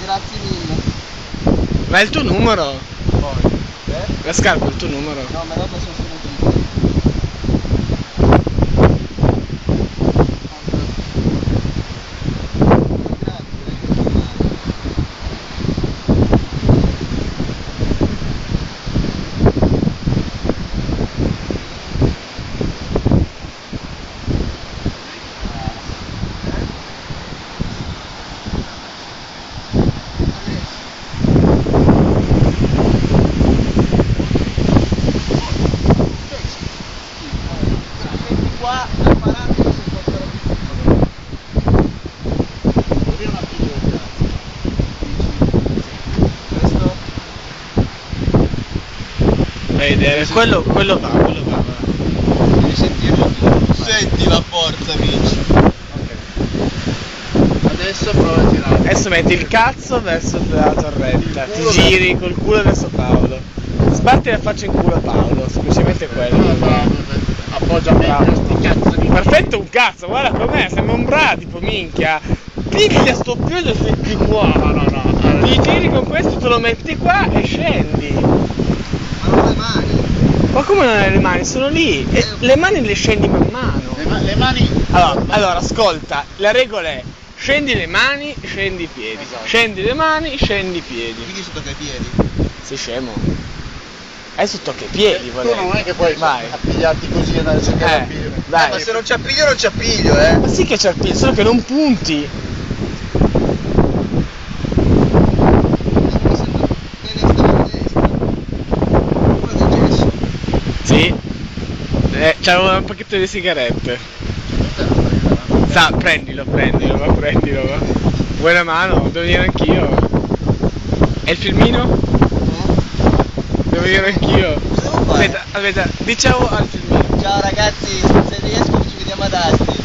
Grazie mille. Ma è il tuo numero? Poi. La scarpa è il tuo numero? No, me l'ho messo subito. Qua al parametro si porterà questo Vedere, quello va. devi sentirlo. Senti la forza, amici. Adesso prova a tirare. Adesso metti il cazzo verso la torretta, ti giri col culo verso Paolo. Sbatti la faccia in culo a Paolo, semplicemente quello. Appoggia meglio sti cazzo di Perfetto un cazzo, guarda com'è, sembra un bradipo, minchia. Piglia sto piede e metti qua. No. Ti giri con questo, te lo metti qua e scendi. Ma non le mani. Ma come non hai le mani? Sono lì. E le mani le scendi man mano. Le mani. Allora, ascolta, la regola è scendi le mani, scendi i piedi. Esatto. Scendi le mani, scendi i piedi. Quindi sotto che piedi. Sei scemo? Adesso tocca i piedi, Tu non è che puoi Vai. appigliarti così e andare a cercare l'appiglio. dai. Ma se non ci appiglio non ci appiglio, Ma sì che c'è il piede, solo che non punti. Sì. C'avevo un pacchetto di sigarette. Prendilo, va. Vuoi una mano? Devo venire anch'io. E il filmino? Devo venire anch'io. Cosa devo fare? Aspetta, di ciao al filmino. Ciao ragazzi, se riesco ci vediamo ad Asti.